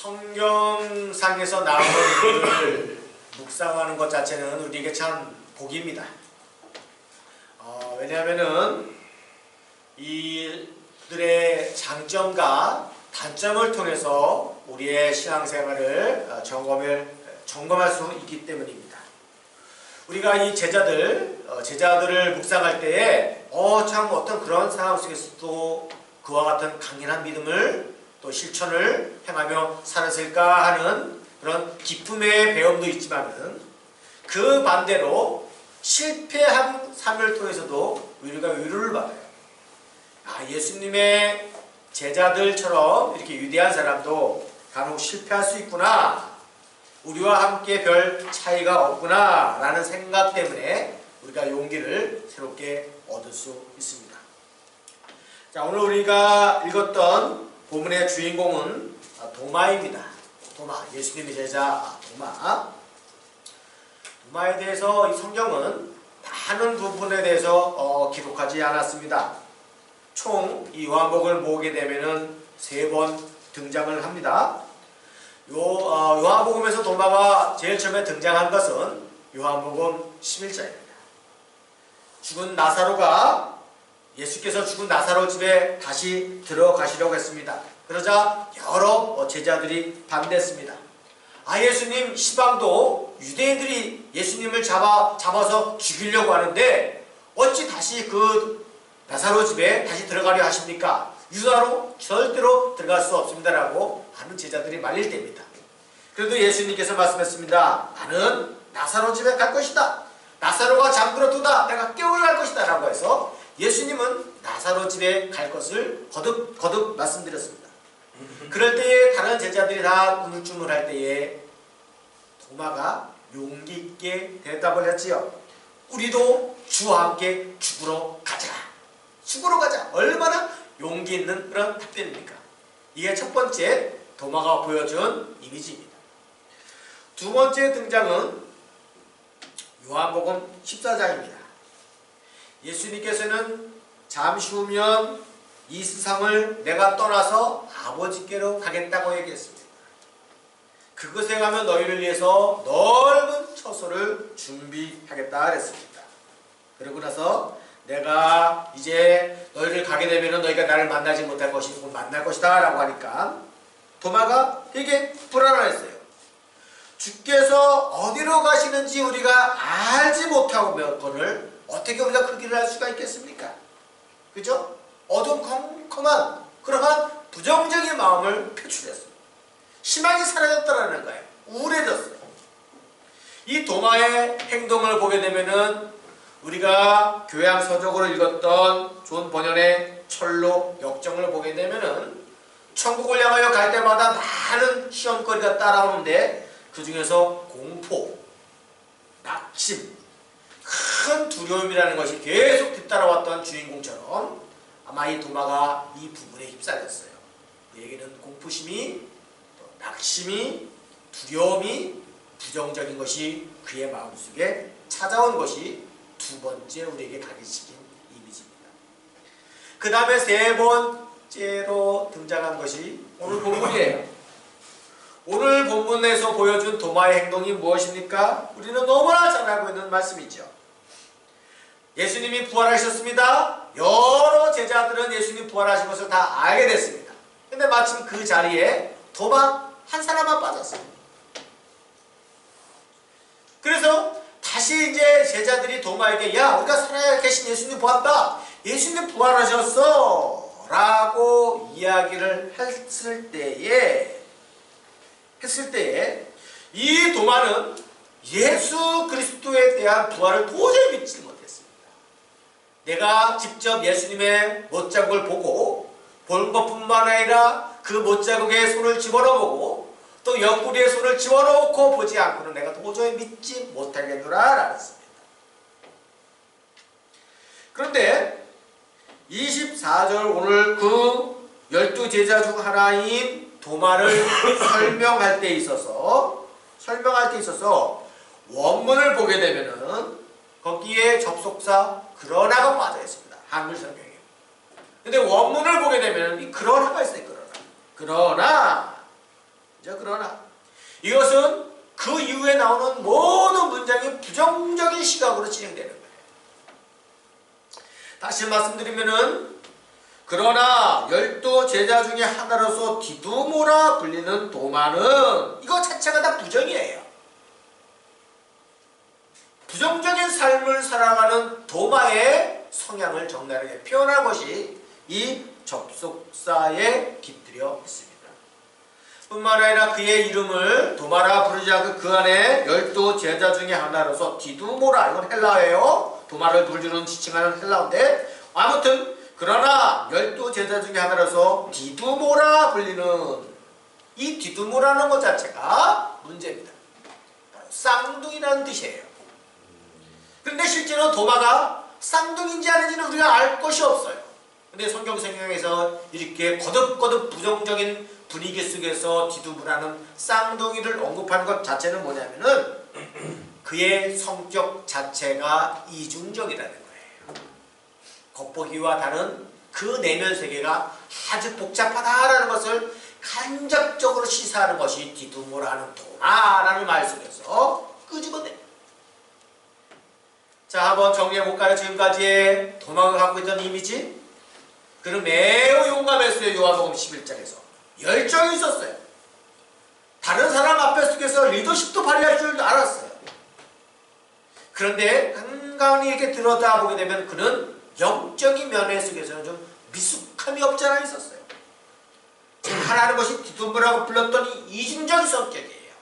성경상에서 나오는 일을 묵상하는 것 자체는 우리에게 참 복입니다. 왜냐하면은 이들의 장점과 단점을 통해서 우리의 신앙생활을 점검할 수 있기 때문입니다. 우리가 이 제자들을 묵상할 때에 참 어떤 그런 상황 속에서도 그와 같은 강인한 믿음을 또 실천을 행하며 살았을까 하는 그런 기쁨의 배움도 있지만은 그 반대로 실패한 삶을 통해서도 우리가 위로를 받아요. 예수님의 제자들처럼 이렇게 위대한 사람도 간혹 실패할 수 있구나, 우리와 함께 별 차이가 없구나 라는 생각 때문에 우리가 용기를 새롭게 얻을 수 있습니다. 자, 오늘 우리가 읽었던 본문의 주인공은 도마입니다. 도마, 예수님의 제자 도마에 대해서 이 성경은 많은 부분에 대해서 기록하지 않았습니다. 총 이 요한복음을 모으게 되면은 3번 등장을 합니다. 요한복음에서 도마가 제일 처음에 등장한 것은 요한복음 11장입니다. 죽은 나사로가 예수께서 죽은 나사로 집에 다시 들어가시려고 했습니다. 그러자 여러 제자들이 반대했습니다. 예수님, 시방도 유대인들이 예수님을 잡아서 죽이려고 하는데 어찌 다시 그 나사로 집에 다시 들어가려 하십니까? 유다로 절대로 들어갈 수 없습니다라고 하는 제자들이 말릴 때입니다. 그래도 예수님께서 말씀했습니다. 나는 나사로 집에 갈 것이다. 나사로가 잠들었도다. 내가 깨우려 할 것이다 라고 해서 예수님은 나사로 집에 갈 것을 거듭 말씀드렸습니다. 그럴 때에 다른 제자들이 다 우물쭈물할 때에 도마가 용기 있게 대답을 했지요. 우리도 주와 함께 죽으러 가자. 죽으러 가자. 얼마나 용기 있는 그런 답변입니까? 이게 첫 번째 도마가 보여준 이미지입니다. 두 번째 등장은 요한복음 14장입니다. 예수님께서는 잠시 후면 이 세상을 내가 떠나서 아버지께로 가겠다고 얘기했습니다. 그것에 가면 너희를 위해서 넓은 처소를 준비하겠다 그랬습니다. 그러고 나서 내가 이제 너희를 가게 되면 너희가 나를 만나지 못할 것이고 만날 것이다 라고 하니까 도마가 되게 불안했어요. 주께서 어디로 가시는지 우리가 알지 못하고는 어떻게 우리가 그 길을 알 수가 있겠습니까? 그죠? 어둠컴컴한 그러한 부정적인 마음을 표출했어요. 희망이 사라졌다라는 거예요. 우울해졌어요. 이 도마의 행동을 보게 되면은 우리가 교양 서적으로 읽었던 존 번연의 철로 역정을 보게 되면은 천국을 향하여 갈 때마다 많은 시험거리가 따라오는데 그 중에서 공포, 낙심, 큰 두려움이라는 것이 계속 뒤따라왔던 주인공처럼 아마 이 도마가 이 부분에 휩싸였어요. 그에게는 공포심이, 또 낙심이, 두려움이, 부정적인 것이 그의 마음속에 찾아온 것이 두 번째 우리에게 각인시킨 이미지입니다. 그 다음에 세 번째로 등장한 것이 오늘 본문이에요. 오늘 본문에서 보여준 도마의 행동이 무엇입니까? 우리는 너무나 잘 알고 있는 말씀이죠. 예수님이 부활하셨습니다. 여러 제자들은 예수님 부활하신 것을 다 알게 됐습니다. 근데 마침 그 자리에 도마 한 사람만 빠졌어요. 그래서 다시 이제 제자들이 도마에게 야, 우리가 살아계신 예수님 보았다. 예수님 부활하셨어 라고 이야기를 했을 때에 이 도마는 예수 그리스도에 대한 부활을 도저히 믿지 못했습니다. 내가 직접 예수님의 못자국을 보고 본 것뿐만 아니라 그 못자국에 손을 집어넣어보고 또 옆구리에 손을 집어넣고 보지 않고는 내가 도저히 믿지 못하겠노라 라고 했습니다. 그런데 24절 오늘 그 12제자 중 하나인 도마를 설명할 때 있어서 원문을 보게 되면은 거기에 접속사 그러나가 빠져 있습니다. 한글 성경에. 근데 원문을 보게 되면 이 그러나가 있어요. 그러나 이제 그러나 이것은 그 이후에 나오는 모든 문장이 부정적인 시각으로 진행되는 거예요. 다시 말씀드리면은 그러나 12 제자 중에 하나로서 디두모라 불리는 도마는 이거 자체가 다 부정이에요. 부정적인 삶을 살아가는 도마의 성향을 적나라하게 표현한 것이 이 접속사에 깃들여 있습니다. 뿐만 아니라 그의 이름을 도마라 부르지 않고 그 안에 12 제자 중에 하나로서 디두모라, 이건 헬라어예요. 도마를 불주는 지칭하는 헬라어인데, 아무튼 그러나 12 제자 중에 하나로서 디두모라 불리는 이 디두모라는 것 자체가 문제입니다. 쌍둥이라는 뜻이에요. 그런데 실제로 도마가 쌍둥이인지 아닌지는 우리가 알 것이 없어요. 근데 성경에서 이렇게 거듭거듭 부정적인 분위기 속에서 디두모라는 쌍둥이를 언급하는 것 자체는 뭐냐면은 그의 성격 자체가 이중적이라는 거예요. 겉보기와 다른 그 내면 세계가 아주 복잡하다라는 것을 간접적으로 시사하는 것이 디두모라는 도마라는 말 속에서 끄집어냅니다. 자, 한번 정리해볼까요? 지금까지의 도마가 갖고 있던 이미지. 그는 매우 용감했어요. 요한복음 11장에서 열정이 있었어요. 다른 사람 앞에 속에서 리더십도 발휘할 줄 알았어요. 그런데 한가운데 이렇게 들여다보게 되면 그는 영적인 면에 속에서는 좀 미숙함이 없지 않아 있었어요. 하나는 것이 디두모라고 불렀더니 이중적인 성격이에요.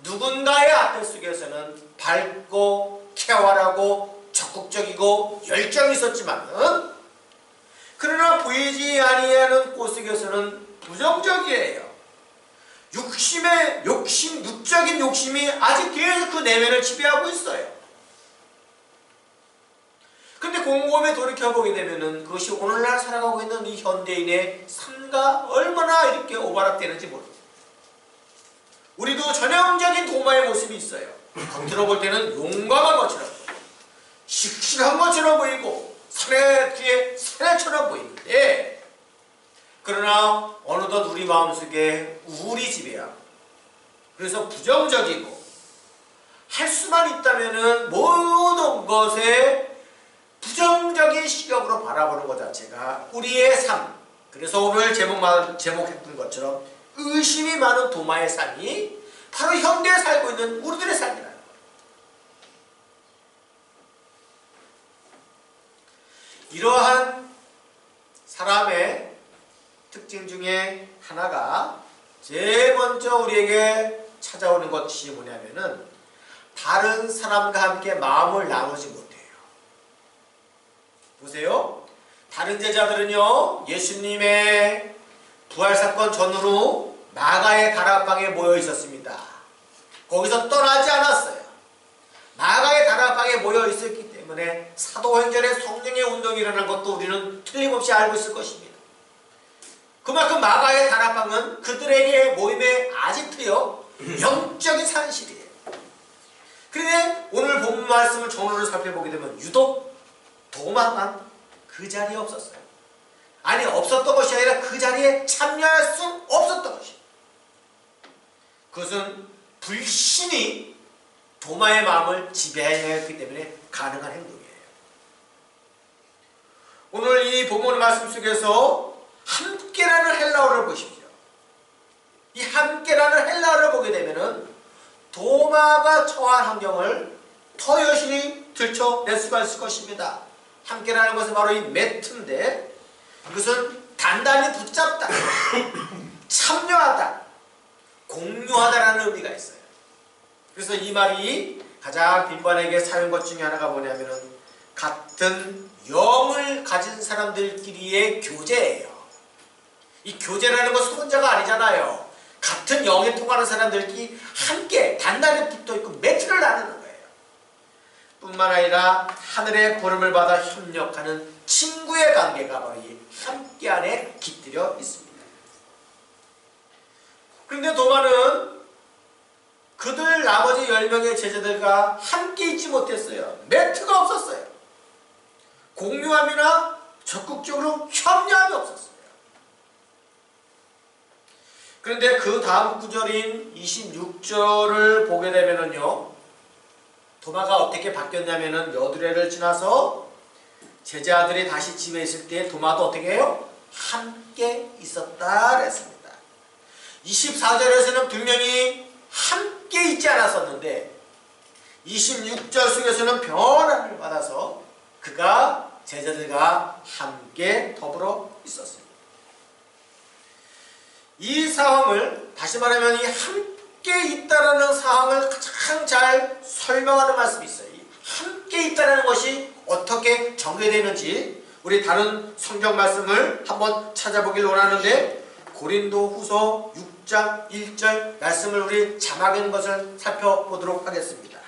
누군가의 앞에 속에서는 밝고 쾌활하고 적극적이고 열정이 있었지만은 그러나 보이지 아니하는 곳 속에서는 부정적이에요. 육적인 욕심이 아직 계속 그 내면을 지배하고 있어요. 근데 곰곰이 돌이켜보게 되면은 그것이 오늘날 살아가고 있는 이 현대인의 삶과 얼마나 이렇게 오버랩되는지 모릅니다. 우리도 전형적인 도마의 모습이 있어요. 겉으로 볼 때는 용감한 것처럼 보이고 씩씩한 것처럼 보이고 산의 뒤에 산처럼 보이는데, 그러나 어느덧 우리 마음속에 우울이 지배하고 그래서 부정적이고 할 수만 있다면은 모든 것에 부정적인 시각으로 바라보는 것 자체가 우리의 삶, 그래서 오늘 제목했던 것처럼 의심이 많은 도마의 삶이 바로 현대에 살고 있는 우리들의 삶이라는 거예요. 이러한 사람의 특징 중에 하나가 제일 먼저 우리에게 찾아오는 것이 뭐냐면은 다른 사람과 함께 마음을 나누지 못해요. 보세요. 다른 제자들은요, 예수님의 부활사건 전후로 마가의 다락방에 모여 있었습니다. 거기서 떠나지 않았어요. 마가의 다락방에 모여 있었기 때문에 사도행전의 성령의 운동이 일어난 것도 우리는 틀림없이 알고 있을 것입니다. 그만큼 마가의 다락방은 그들에게 모임의 아지트요, 영적인 산실이에요. 그런데 오늘 본문 말씀을 전후를 살펴보게 되면 유독 도마만 그 자리에 없었어요. 아니, 없었던 것이 아니라 그 자리에 참여할 수 없었던 것이에요. 그것은 불신이 도마의 마음을 지배해야 했기 때문에 가능한 행동이에요. 오늘 이 본문 말씀 속에서 함께라는 헬라어를 보십시오. 이 함께라는 헬라어를 보게 되면은 도마가 처한 환경을 더 여실히 들춰낼 수가 있을 것입니다. 함께라는 것은 바로 이 매트인데, 이것은 단단히 붙잡다, 참여하다, 공유하다라는 의미가 있어요. 그래서 이 말이 가장 빈번하게 사용한 것 중에 하나가 뭐냐면은 같은 영을 가진 사람들끼리의 교제예요. 이 교제라는 것은 혼자가 아니잖아요. 같은 영에 통하는 사람들끼리 함께 단단히 붙어있고 매트를 나누는 거예요. 뿐만 아니라 하늘의 부름을 받아 협력하는 친구의 관계가 바로 이 함께 안에 깃들여 있습니다. 그런데 도마는 그들 나머지 10명의 제자들과 함께 있지 못했어요. 매트가 없었어요. 공유함이나 적극적으로 협력함이 없었어요. 그런데 그 다음 구절인 26절을 보게 되면은요, 도마가 어떻게 바뀌었냐면은 여드레를 지나서 제자들이 다시 집에 있을 때 도마도 어떻게 해요? 함께 있었다 그랬습니다. 24절에서는 분명히 함께 있지 않았었는데 26절 속에서는 변화를 받아서 그가 제자들과 함께 더불어 있었습니다. 이 상황을, 다시 말하면 이 함께 있다라는 상황을 가장 잘 설명하는 말씀이 있어요. 이 함께 있다라는 것이 어떻게 전개되는지 우리 다른 성경 말씀을 한번 찾아보길 원하는데, 고린도후서 6장 1절 말씀을 우리 자막에 있는 것을 살펴보도록 하겠습니다.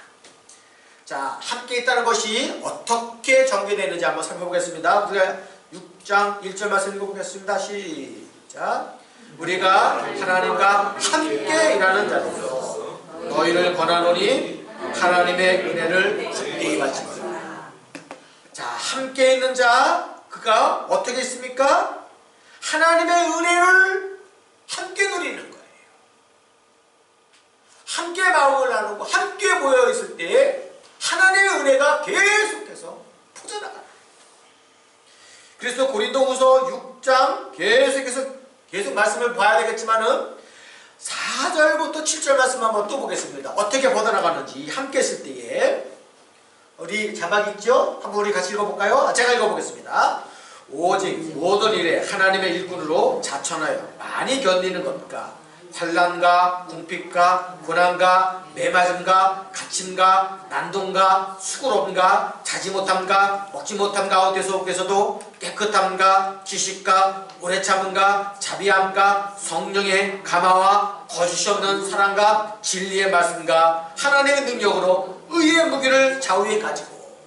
자, 함께 있다는 것이 어떻게 전개되는지 한번 살펴보겠습니다. 우리가 6장 1절 말씀 읽어보겠습니다. 시작. 우리가 하나님과 함께 일하는 자로서 너희를 권하노니 하나님의 은혜를 굳게 받지마. 자, 함께 있는 자, 그가 어떻게 있습니까? 하나님의 은혜를 함께 누리는 거예요. 함께 마음을 나누고 함께 모여 있을 때 하나님의 은혜가 계속해서 퍼져나가요. 그래서 고린도후서 6장 계속 말씀을 봐야 되겠지만은 4절부터 7절 말씀 한번 또 보겠습니다. 어떻게 퍼져나가는지 함께 있을 때에. 우리 자막 있죠? 한번 우리 같이 읽어볼까요? 제가 읽어보겠습니다. 오직 모든 일에 하나님의 일꾼으로 자천하여 많이 견디는 것과 환난과 궁핍과 고난과 매맞음과 갇힘과 난동과 수고로움과 자지 못함과 먹지 못함 가운데서도 깨끗함과 지식과 오래 참음과 자비함과 성령의 감화와 거짓이 없는 사랑과 진리의 말씀과 하나님의 능력으로 의의 무기를 좌우에 가지고,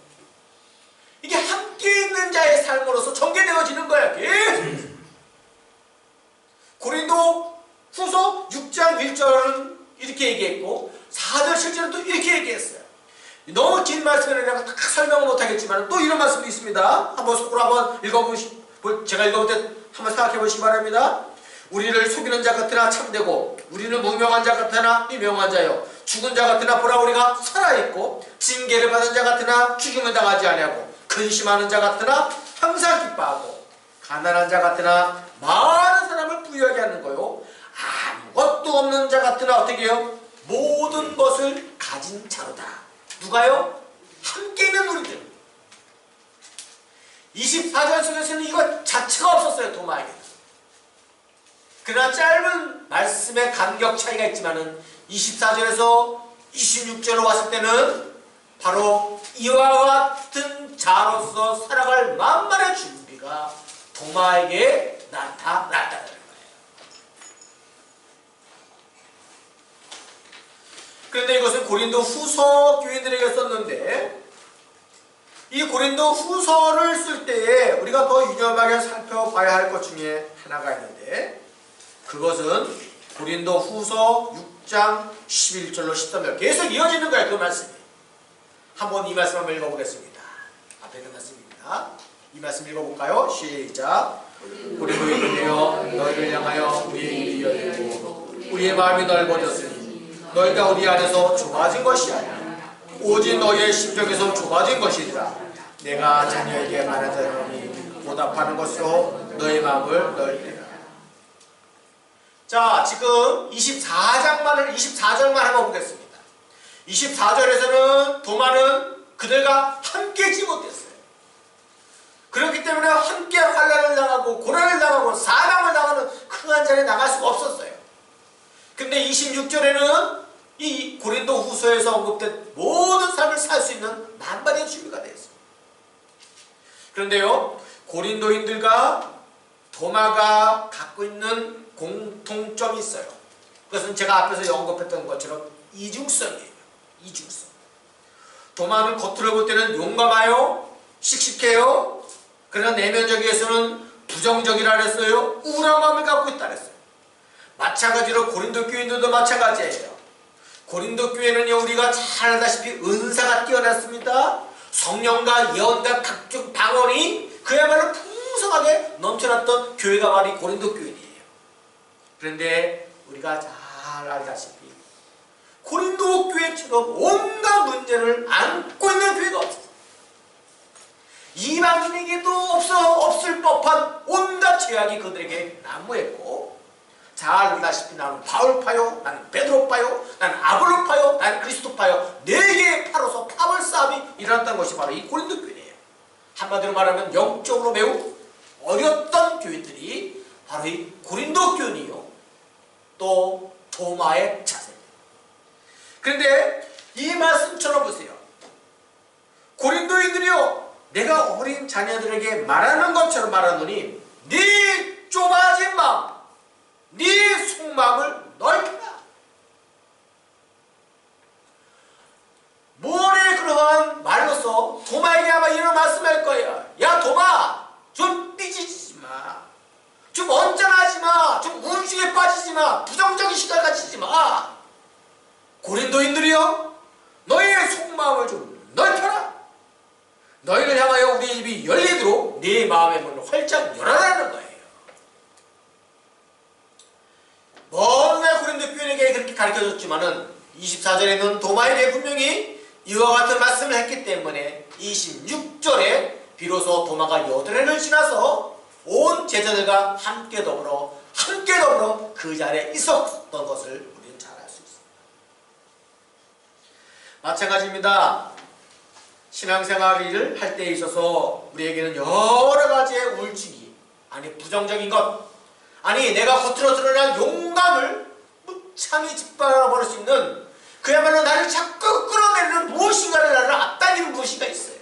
이게 함께 있는 자의 삶으로서 전개되어지는 거야. 계속. 고린도 후서 6장 1절은 이렇게 얘기했고 4절 7절은 또 이렇게 얘기했어요. 너무 긴 말씀을 내가 다 설명을 못하겠지만 또 이런 말씀도 있습니다. 한번 속으로 한번 제가 읽어볼 때 한번 생각해 보시기 바랍니다. 우리를 속이는 자 같으나 참되고 우리는 무명한 자 같으나 유명한 자요, 죽은 자 같으나 보라 우리가 살아있고 징계를 받은 자 같으나 죽임을 당하지 아니하고 근심하는 자 같으나 항상 기뻐하고 가난한 자 같으나 많은 사람을 부유하게 하는 거요, 아무것도 없는 자 같으나 어떻게 해요? 모든 것을 가진 자로다. 누가요? 함께 있는 우리들. 24절 속에서는 이거 자체가 없었어요, 도마에게. 그러나 짧은 말씀의 간격 차이가 있지만은 24절에서 26절로 왔을 때는 바로 이와 같은 자로서 살아갈 만만의 준비가 도마에게 나타났다는 거예요. 그런데 이것은 고린도 후서 교인들에게 썼는데, 이 고린도 후서를 쓸 때에 우리가 더 유념하게 살펴봐야 할 것 중에 하나가 있는데, 그것은 고린도 후서 6장 11절로 13절 계속 이어지는 거예요. 그 말씀이. 한번 이 말씀 한번 읽어보겠습니다. 앞에 있는 말씀입니다. 이 말씀 읽어볼까요? 시작. 우리 너희들이여 너희를 향하여 우리의 입이 열리고 우리의 마음이 넓어졌으니 너희가 우리 안에서 좁아진 것이 아니라 오직 너희의 심정에서 좁아진 것이니라. 내가 자녀에게 말하자니 보답하는 것으로 너희 마음을 넓히라. 자, 지금 24절만 한번 보겠습니다. 24절에서는 도마는 그들과 함께 있지 못했어요. 그렇기 때문에 함께 환난을 당하고 고난을 당하고 사망을 당하는 큰 자리에 나갈 수가 없었어요. 근데 26절에는 이 고린도 후서에서 언급된 모든 삶을 살 수 있는 만반의 준비가 되어 있습니다. 그런데요, 고린도인들과 도마가 갖고 있는 공통점이 있어요. 그것은 제가 앞에서 언급했던 것처럼 이중성이에요. 이중성. 도마는 겉으로 볼 때는 용감하여 씩씩해요. 그러나 내면적에서는 부정적이라 그랬어요. 우울한 마음을 갖고 있다 그랬어요. 마찬가지로 고린도 교인들도 마찬가지예요. 고린도 교회는요, 우리가 잘 알다시피 은사가 뛰어났습니다. 성령과 예언과 각종 방언이 그야말로 풍성하게 넘쳐났던 교회가 바로 고린도 교인이에요. 그런데 우리가 잘 알다시피 고린도 교회처럼 온갖 문제를 안고 있는 교회가 없어요. 이방인에게도 없을 법한 온갖 죄악이 그들에게 난무했고, 잘 알다시피 나는 바울파요, 나는 베드로파요, 나는 아볼로파요, 나는 그리스도파요, 네 개의 파로서 파벌 싸움이 일어났던 것이 바로 이 고린도 교회예요. 한마디로 말하면 영적으로 매우 어렸던 교회들이 바로 이 고린도 교회이요, 또 도마의 자세입니다. 그런데 이 말씀처럼 보세요. 고린도인들이요, 내가 어린 자녀들에게 말하는 것처럼 말하노니 네 좁아진 마음, 네 속마음을 넓혀라. 모레 그러한 말로서 도마에게 아마 이런 말씀할 거야. 야 도마, 좀 삐지지 마, 좀 언짢아하지 마, 좀 우울증에 빠지지 마, 부정적인 시각 가지지 마. 고린도인들이여, 너희의 속마음을 좀 넓혀라. 너희를 향하여 우리의 입이 열리도록 네 마음의 문을 활짝 열어라는 거예요. 먼 고린도 교인에게 그렇게 가르쳐줬지만은 24절에는 도마에게 분명히 이와 같은 말씀을 했기 때문에 26절에 비로소 도마가 여드레를 지나서 온 제자들과 함께 더불어 그 자리에 있었던 것을 우리는 잘 알 수 있습니다. 마찬가지입니다. 신앙생활을 할 때에 있어서 우리에게는 여러 가지의 우울증이, 아니 부정적인 것, 아니 내가 겉으로 드러난 용감을 무참히 짓밟아버릴 수 있는, 그야말로 나를 자꾸 끌어내리는 무엇인가를 나를 앞당기는 무엇인가 있어요.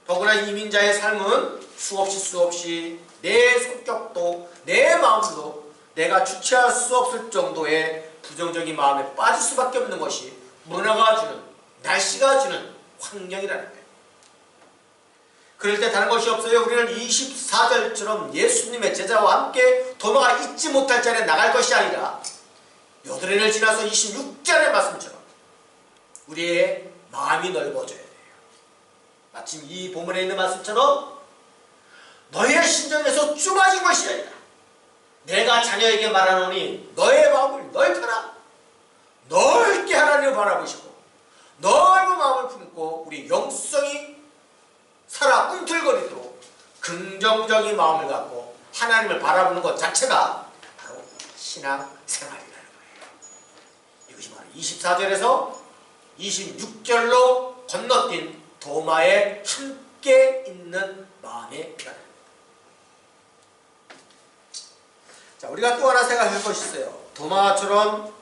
더구나 이민자의 삶은 수없이 내 성격도 내 마음도 내가 주체할 수 없을 정도의 부정적인 마음에 빠질 수밖에 없는 것이 문화가 주는, 날씨가 주는 환경이라는 거예요. 그럴 때 다른 것이 없어요. 우리는 24절처럼 예수님의 제자와 함께 도마가 잊지 못할 자리에 나갈 것이 아니라 여드레를 지나서 26절의 말씀처럼 우리의 마음이 넓어져야 돼요. 마침 이 본문에 있는 말씀처럼 너의 심정에서 좁아진 것이 아니라 내가 자녀에게 말하노니 너의 마음을 넓혀라. 넓게 하나님을 바라보시고 넓은 마음을 품고 우리 영성이 살아 꿈틀거리도록 긍정적인 마음을 갖고 하나님을 바라보는 것 자체가 바로 신앙생활이라는 거예요. 이것이 바로 24절에서 26절로 건너뛴 도마에 함께 있는 마음의 변화입니다. 자, 우리가 또 하나 생각할 것이 있어요. 도마처럼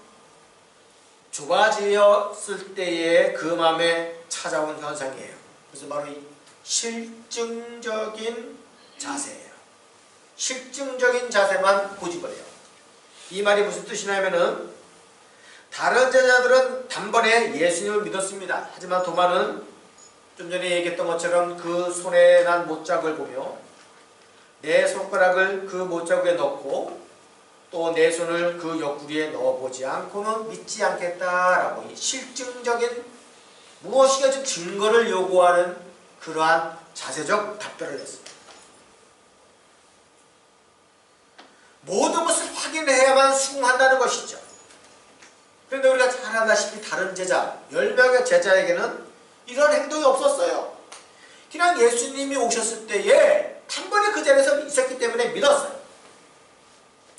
좁아지었을 때의 그 마음에 찾아온 현상이에요. 그래서 바로 이 실증적인 자세예요. 실증적인 자세만 고집을 해요. 이 말이 무슨 뜻이냐면은, 다른 제자들은 단번에 예수님을 믿었습니다. 하지만 도마는 좀 전에 얘기했던 것처럼 그 손에 난 못자국을 보며 내 손가락을 그 못자국에 넣고 또 내 손을 그 옆구리에 넣어보지 않고는 믿지 않겠다라고, 이 실증적인 무엇인가 좀 증거를 요구하는 그러한 자세적 답변을 했습니다. 모든 것을 확인해야만 수긍한다는 것이죠. 그런데 우리가 잘 알다시피 다른 제자, 10명의 제자에게는 이런 행동이 없었어요. 그냥 예수님이 오셨을 때에 단번에 그 자리에서 있었기 때문에 믿었어요.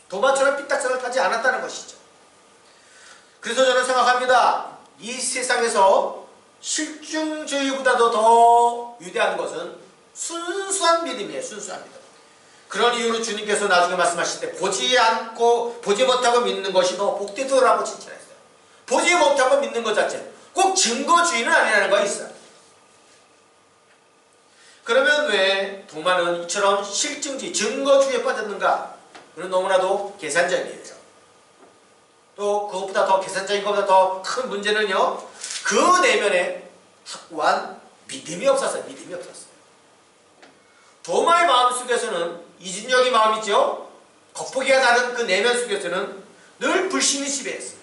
도마처럼 삐딱선을 타지 않았다는 것이죠. 그래서 저는 생각합니다. 이 세상에서 실증주의보다도 더 위대한 것은 순수한 믿음이에요. 순수한 믿음. 그런 이유로 주님께서 나중에 말씀하실 때 보지 못하고 믿는 것이 더 복되더라고 칭찬했어요. 보지 못하고 믿는 것 자체, 꼭 증거주의는 아니라는 거 있어요. 그러면 왜 도마는 이처럼 실증주의, 증거주의에 빠졌는가? 그는 너무나도 계산적이에요. 또 그것보다 더 계산적인 것보다 더 큰 문제는요, 그 내면에 확고한 믿음이 없었어요. 믿음이 없었어요. 도마의 마음속에서는 이중적인 마음이죠. 겉보기가 다른 그 내면 속에서는 늘 불신이 지배했어요.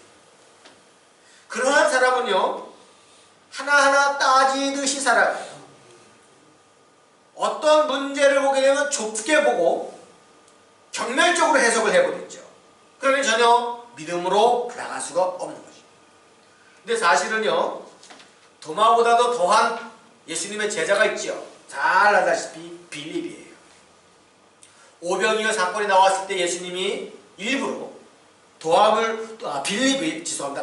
그러한 사람은요, 하나하나 따지듯이 살아가요. 어떤 문제를 보게 되면 좁게 보고 경멸적으로 해석을 해버리죠. 그러니 전혀 믿음으로 나갈 수가 없는 것입니다. 근데 사실은요, 도마보다도 더한 예수님의 제자가 있죠. 잘 알다시피 빌립이에요. 오병이어 사건이 나왔을 때 예수님이 일부러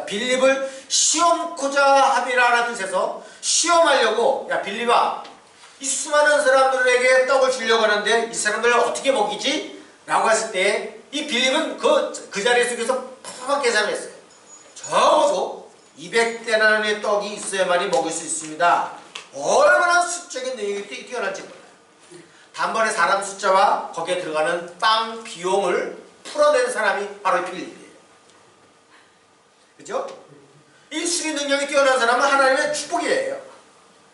빌립을 시험코자 함이라는 뜻에서 시험하려고, 야 빌립아, 이 수많은 사람들에게 떡을 주려고 하는데 이 사람들을 어떻게 먹이지? 라고 했을 때 이 빌립은 그 자리 속에서 팍팍 계산했어요. 적어도 200데나리의 떡이 있어야만이 먹을 수 있습니다. 얼마나 수적인 능력이 뛰어난지 몰라요. 단번에 사람 숫자와 거기에 들어가는 빵 비용을 풀어낸 사람이 바로 빌립이에요. 그죠? 이 수리 능력이 뛰어난 사람은 하나님의 축복이에요.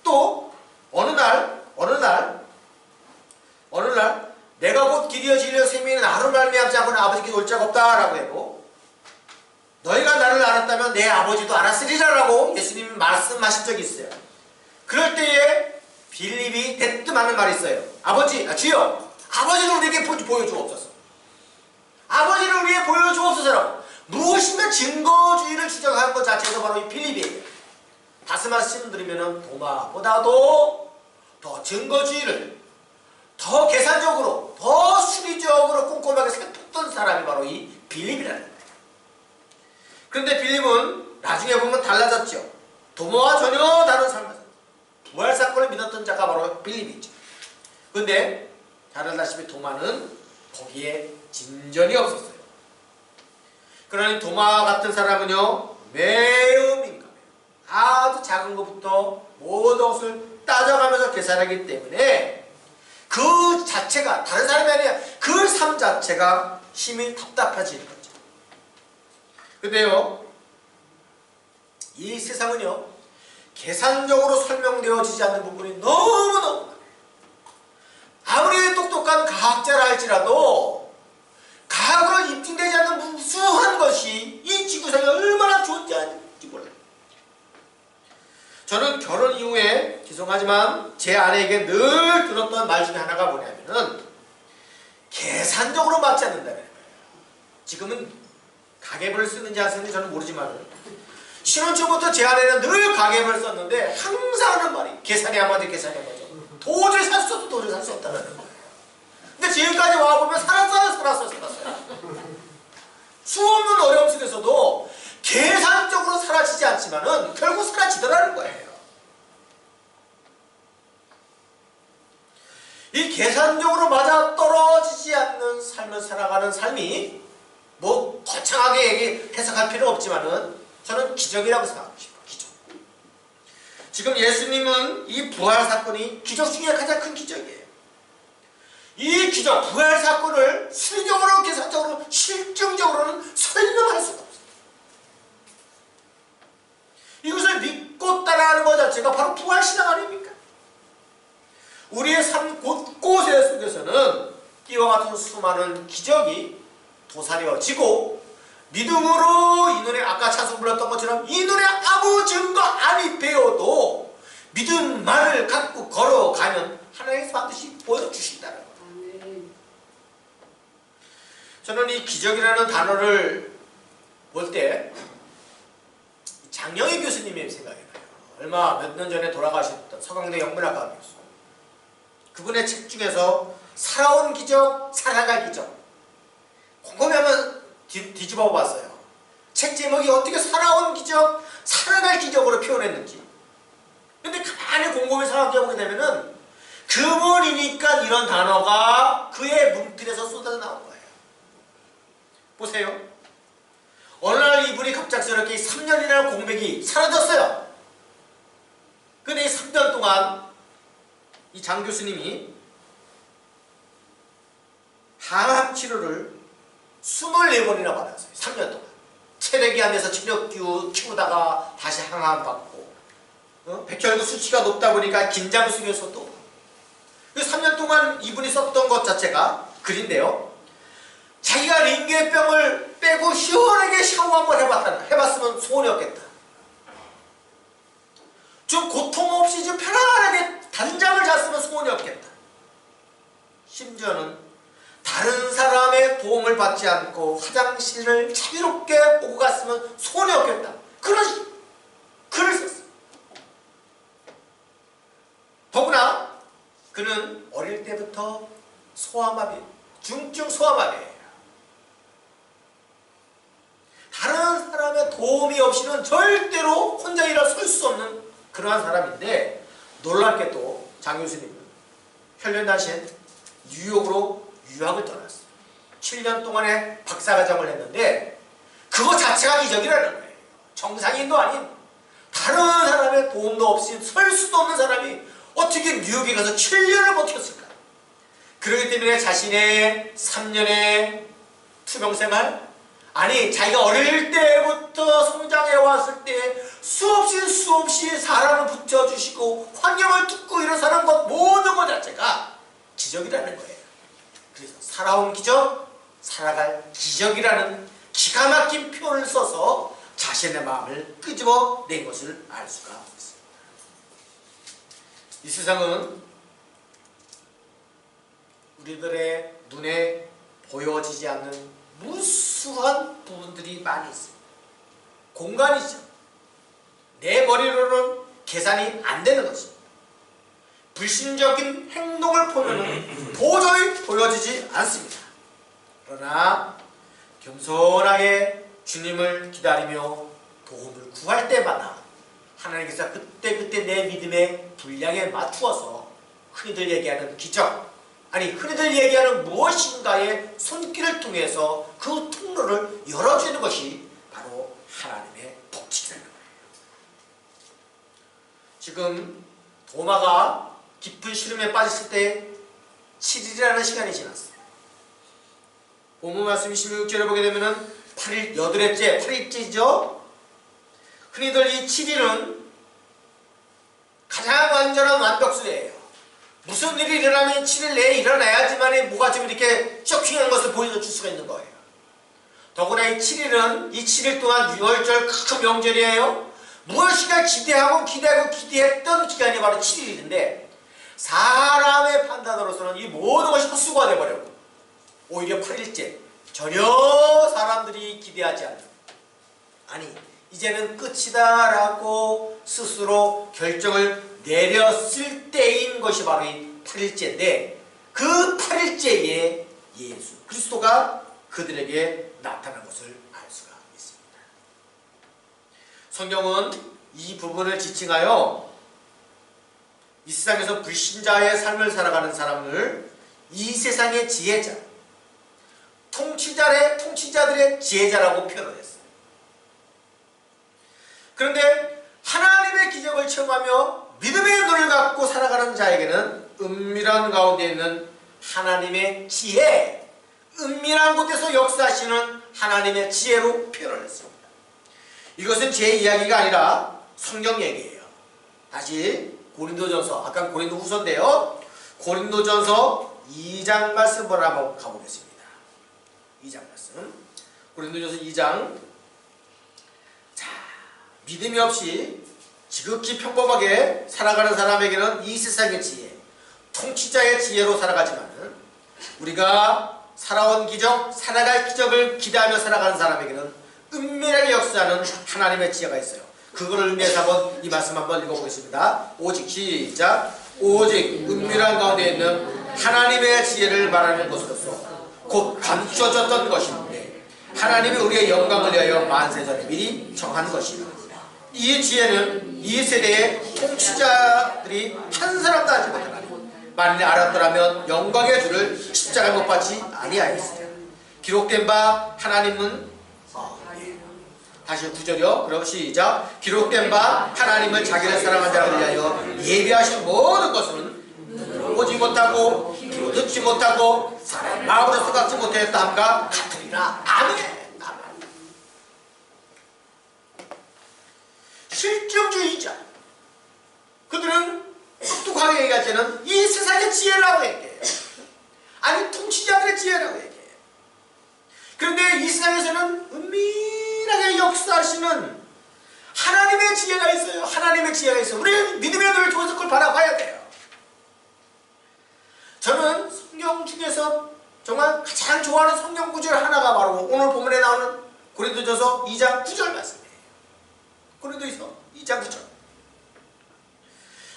또 어느 날 내가 곧 길이여 진리여 생명이 나로 말미암지 않고는 아버지께 올 자가 없다라고 했고, 너희가 나를 알았다면 내 아버지도 알았으리라 라고 예수님이 말씀하신 적이 있어요. 그럴 때에 빌립이 대뜸 하는 말이 있어요. 주여, 아버지를 우리에게 보여주옵소서. 아버지를 우리에게 보여주옵소서라고 무엇인가 증거주의를 주장하는 것 자체가 바로 이 빌립이에요. 다시 말씀드리면 도마보다도 더 증거주의를 더 계산적으로 더 수리적으로 꼼꼼하게 살폈던 사람이 바로 이 빌립이라는 거예요. 그런데 빌립은 나중에 보면 달라졌죠. 도마와 전혀 다른 삶을 살았어요. 부활사건을 믿었던 자가 바로 빌립이죠. 그런데 잘 알다시피 도마는 거기에 진전이 없었어요. 그러니 도마 같은 사람은요, 매우 민감해요. 아주 작은 것부터 모든 것을 따져가면서 계산하기 때문에 그 자체가, 다른 사람이 아니라 그 삶 자체가 힘이 답답해지는 거죠. 근데요, 이 세상은요, 계산적으로 설명되어지지 않는 부분이 너무너무 많아요. 아무리 똑똑한 과학자라 할지라도 과학으로 입증되지 않는 무수한 것이 이 지구상에 얼마나 존재하는지 몰라요. 저는 결혼 이후에 죄송하지만 제 아내에게 늘 들었던 말 중에 하나가 뭐냐면은 계산적으로 맞지 않는다는 거예요. 지금은 가계부를 쓰는지 안 쓰는지 저는 모르지만 신혼 초부터 제 아내는 늘 가계부를 썼는데 항상 하는 말이 계산이 안 맞아, 계산이 안 맞아. 도저히 살 수 없어, 도저히 살 수 없다는 거예요. 근데 지금까지 와보면 살았어요. 수없는 어려움 속에서도 계산적으로 사라지지 않지만은 결국 사라지더라는 거예요. 이 계산적으로 맞아 떨어지지 않는 삶을 살아가는 삶이 뭐 거창하게 해석할 필요는 없지만은 저는 기적이라고 생각합니다. 기적. 지금 예수님은 이 부활 사건이 기적 중에 가장 큰 기적이에요. 이 기적, 부활 사건을 수리적으로, 계산적으로, 실증적으로는 설명할 수가 없어요. 이것을 믿고 따라하는 것 자체가 바로 부활신앙 아닙니까? 우리의 삶 곳곳에 속에서는 이와 같은 수많은 기적이 도사려지고 믿음으로 이 노래, 아까 찬송 불렀던 것처럼 이 노래 아무 증거 아니 배워도 믿음만을 갖고 걸어가면 하나님께서 반드시 보여주신다는 거예요. 저는 이 기적이라는 단어를 볼 때 장영희 교수님의 생각이 나요. 얼마 몇 년 전에 돌아가셨던 서강대 영문학과 교수. 그분의 책 중에서 살아온 기적, 살아갈 기적, 곰곰이 한번 뒤집어 봤어요. 책 제목이 어떻게 살아온 기적, 살아갈 기적으로 표현했는지. 근데 가만히 곰곰이 생각해보게 되면은 그분이니까 이런 단어가 그의 문틀에서 쏟아져 나온 거예요. 보세요. 어느 날 이분이 갑작스럽게 3년이라는 공백이 사라졌어요. 근데 이 3년 동안 이 장 교수님이 항암 치료를 24번이나 받았어요. 3년 동안. 체력이 안 돼서 체력 키우다가 다시 항암 받고, 백혈구 수치가 높다 보니까 긴장 속에서도. 3년 동안 이분이 썼던 것 자체가 글인데요. 자기가 링겔병을 빼고 시원하게 샤워 한번 해봤으면 소원이 없겠다. 좀 고통 없이 좀 편안하게 단잠을 잤으면 소원이 없겠다. 심지어는 다른 사람의 도움을 받지 않고 화장실을 자유롭게 오고 갔으면 손해 없겠다. 그런 글을 썼어요. 더구나 그는 어릴 때부터 소아마비, 중증 소아마비예요. 다른 사람의 도움이 없이는 절대로 혼자 일어 설 수 없는 그러한 사람인데, 놀랍게도 장 교수님은 혈련단시엔 뉴욕으로 유학을 떠났어요. 7년 동안의 박사과정을 했는데 그거 자체가 기적이라는 거예요. 정상인도 아닌 다른 사람의 도움도 없이 설 수도 없는 사람이 어떻게 뉴욕에 가서 7년을 버텼을까? 그렇기 때문에 자신의 3년의 투병생활, 아니 자기가 어릴 때부터 성장해 왔을 때 수없이 사람을 붙여주시고 환경을 뚫고 일어서는 것, 모든 것 자체가 기적이라는 거예요. 그래서 살아온 기적, 살아갈 기적이라는 기가 막힌 표현을 써서 자신의 마음을 끄집어낸 것을 알 수가 있습니다. 이 세상은 우리들의 눈에 보여지지 않는 무수한 부분들이 많이 있습니다. 공간이죠. 내 머리로는 계산이 안 되는 것입니다. 불신적인 행동을 보면 도저히 보여지지 않습니다. 그러나 겸손하게 주님을 기다리며 도움을 구할 때마다 하나님께서 그때그때 내 믿음의 분량에 맞추어서 흔히들 얘기하는 기적, 아니 흔히들 얘기하는 무엇인가의 손길을 통해서 그 통로를 열어주는 것이 바로 하나님의 법칙이라는 거예요. 지금 도마가 깊은 시름에 빠졌을 때 7일이라는 시간이 지났어요. 본문 말씀 26절에 보게 되면은 8일, 8일째, 8일째죠. 흔히들 이 7일은 가장 완전한 완벽수예요. 무슨 일이 일어나면 7일 내에 일어나야지만 뭐가 좀 이렇게 쇼킹한 것을 보여줄 수가 있는 거예요. 더구나 이 7일은 이 7일 동안 유월절 큰 명절이에요. 무엇인가 기대했던 기간이 바로 7일인데 사람의 판단으로서는 이 모든 것이 헛수고가 되어버렸고 오히려 8일째 전혀 사람들이 기대하지 않는, 아니 이제는 끝이다 라고 스스로 결정을 내렸을 때인 것이 바로 이 8일째인데 그 8일째에 예수 그리스도가 그들에게 나타난 것을 알 수가 있습니다. 성경은 이 부분을 지칭하여 이 세상에서 불신자의 삶을 살아가는 사람을 이 세상의 지혜자, 통치자들의 지혜자라고 표현을 했어요. 그런데 하나님의 기적을 체험하며 믿음의 눈을 갖고 살아가는 자에게는 은밀한 가운데 있는 하나님의 지혜, 은밀한 곳에서 역사하시는 하나님의 지혜로 표현을 했습니다. 이것은 제 이야기가 아니라 성경 얘기예요. 다시 고린도전서, 아까 고린도후서인데요. 고린도전서 2장 말씀을 한번 가보겠습니다. 2장 말씀. 고린도전서 2장. 자, 믿음이 없이 지극히 평범하게 살아가는 사람에게는 이 세상의 지혜, 통치자의 지혜로 살아가지만 우리가 살아온 기적, 살아갈 기적을 기대하며 살아가는 사람에게는 은밀하게 역사하는 하나님의 지혜가 있어요. 그거를 의미해서 한번 이 말씀 한번 읽어보겠습니다. 오직 시작. 오직 은밀한 가운데 있는 하나님의 지혜를 말하는 것으로서 곧 감추어졌던 것인데 하나님이 우리의 영광을 위하여 만세전에 미리 정한 것이다. 이 지혜는 이 세대의 통치자들이 한 사람도 하지 못하나니 만일 알았더라면 영광의 주를 십자가에 못 박지 아니하였으리라. 기록된 바 하나님은 다시 9절이요. 그럼 시작. 기록된 바 하나님을 자기를 사랑한 자를 위하여 예비하신 모든 것은 보지 못하고 듣지 못하고 사람 마음으로 생각지 못하였다 함과 같으리라. 아멘. 실증주의자, 그들은 똑똑하게 얘기하자면 이 세상의 지혜라고 얘기해요. 아니 통치자들의 지혜라고 얘기해요. 그런데 이 세상에서는 은밀하게 역사하시는 하나님의 지혜가 있어요. 하나님의 지혜가 있어요. 우리는 믿음의 눈을 통해서 그걸 바라봐야 돼요. 저는 성경 중에서 정말 가장 좋아하는 성경 구절 하나가 바로 오늘 본문에 나오는 고린도전서 2장 9절 말씀이에요. 고린도전서 2장 9절.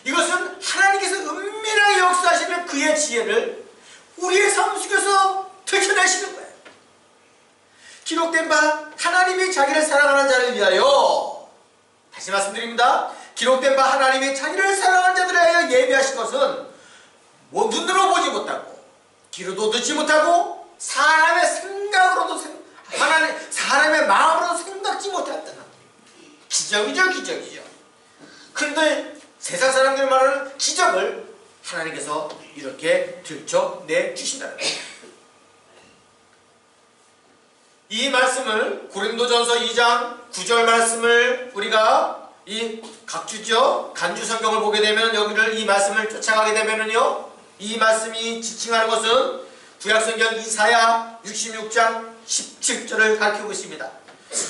이것은 하나님께서 은밀하게 역사하시는 그의 지혜를 우리의 삶 속에서 들춰내시는 거예요. 기록된 바 하나님이 자기를 사랑하는 자를 위하여, 다시 말씀드립니다. 기록된 바 하나님이 자기를 사랑하는 자들을 위하여 예비하신 것은 눈으로 보지 못하고 귀로도 듣지 못하고 사람의 생각으로도 사람의 마음으로도 생각지 못했다는 기적이죠, 기적이죠. 그런데 세상 사람들 말하는 기적을 하나님께서 이렇게 들춰내 주신다는 거예요. 이 말씀을 고린도전서 2장 9절 말씀을 우리가 이 각주죠 간주 성경을 보게 되면 여기를 이 말씀을 쫓아가게 되면은요, 이 말씀이 지칭하는 것은 구약성경 이사야 66장 17절을 가리키고 있습니다.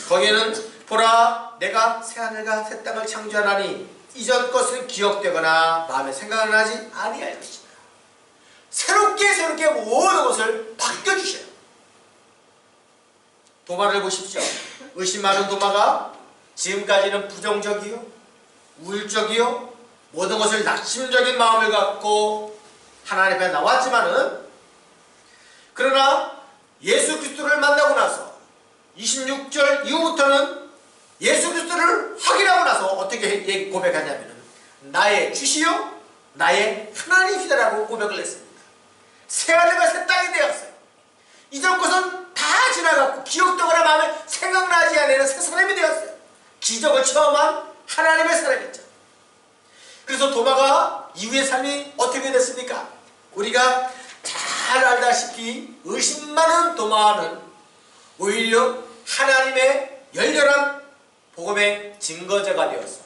거기에는 보라 내가 새하늘과 새 땅을 창조하나니 이전 것은 기억되거나 마음에 생각은 나지 아니할 것이다. 새롭게 모든 것을 바꿔주셔요. 도마를 보십시오. 의심 많은 도마가 지금까지는 부정적이요, 우울적이요, 모든 것을 낙심적인 마음을 갖고 하나님 앞에 나왔지만은, 그러나 예수 그리스도를 만나고 나서 26절 이후부터는 예수 그리스도를 확인하고 나서 어떻게 고백하냐면은 나의 주시요 나의 하나님이시다라고 고백을 했습니다. 새하늘과 새 땅이 되었어요. 이전 것은 다 지나갔고 기억되거나 마음에 생각나지 않는 새 사람이 되었어요. 기적을 체험한 하나님의 사람이죠. 그래서 도마가 이후의 삶이 어떻게 됐습니까? 우리가 잘 알다시피 의심 많은 도마는 오히려 하나님의 열렬한 복음의 증거자가 되었어.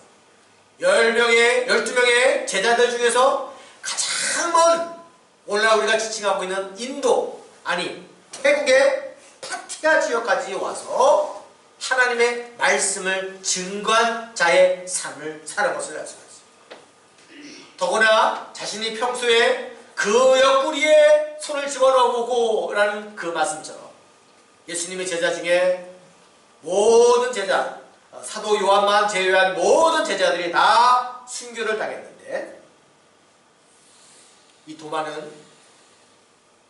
12명의 제자들 중에서 가장 먼, 오늘날 우리가 지칭하고 있는 인도, 아니 태국의 파티아 지역까지 와서 하나님의 말씀을 증거한 자의 삶을 사는 것을 알 수가 있습니다. 더구나 자신이 평소에 그 옆구리에 손을 집어넣어보고 라는 그 말씀처럼 예수님의 제자 중에 모든 제자, 사도 요한만 제외한 모든 제자들이 다 순교를 당했는데, 이 도마는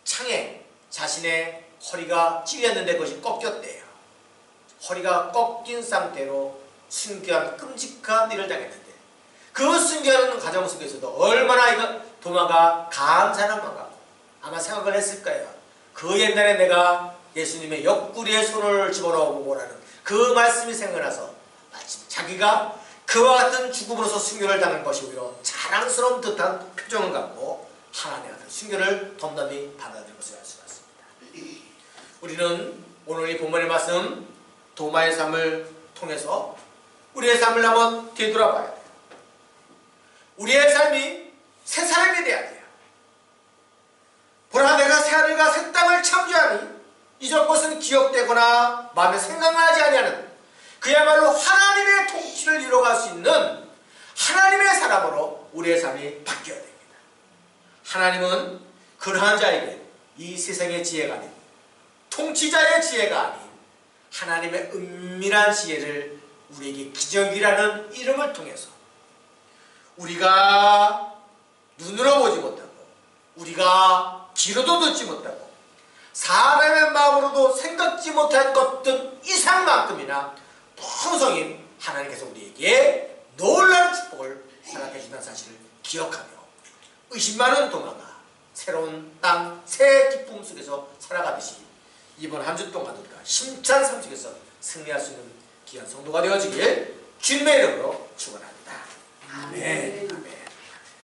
창에 자신의 허리가 찔렸는데 그것이 꺾였대요. 허리가 꺾인 상태로 순교한 끔찍한 일을 당했는데, 그 순교하는 과정 속에서도 얼마나 이거 도마가 감사한 것 같고 아마 생각을 했을 거예요. 그 옛날에 내가 예수님의 옆구리에 손을 집어넣어보고라는 그 말씀이 생각나서 마침 자기가 그와 같은 죽음으로서 순교를 당한 것이 오히려 자랑스러운 듯한 표정을 갖고 하나님의 순교를 덤덤히 받아들인 것을 알 수가 있습니다. 우리는 오늘 이 본문의 말씀 도마의 삶을 통해서 우리의 삶을 한번 되돌아봐야 돼요. 우리의 삶이 새 사람이 돼야 돼요. 보라 내가 새하늘과 새 땅을 창조하니 이전 것은 기억되거나 마음에 생각나지 아니하는 그야말로 하나님의 통치를 이뤄갈 수 있는 하나님의 사람으로 우리의 삶이 바뀌어야 됩니다. 하나님은 그러한 자에게 이 세상의 지혜가 아닌, 통치자의 지혜가 아닌 하나님의 은밀한 지혜를 우리에게 기적이라는 이름을 통해서 우리가 눈으로 보지 못하고 우리가 귀로도 듣지 못하고 사람의 마음으로도 생각지 못할 것들 이상만큼이나 풍성인 하나님께서 우리에게 놀라운 축복을 허락해 주신다는 사실을 기억하며 의심 많은 도마가 새로운 땅, 새 기쁨 속에서 살아가듯이 이번 한 주 동안 우리가 힘찬 삶 속에서 승리할 수 있는 귀한 성도가 되어지길 주님의 이름으로 축원합니다. 아멘.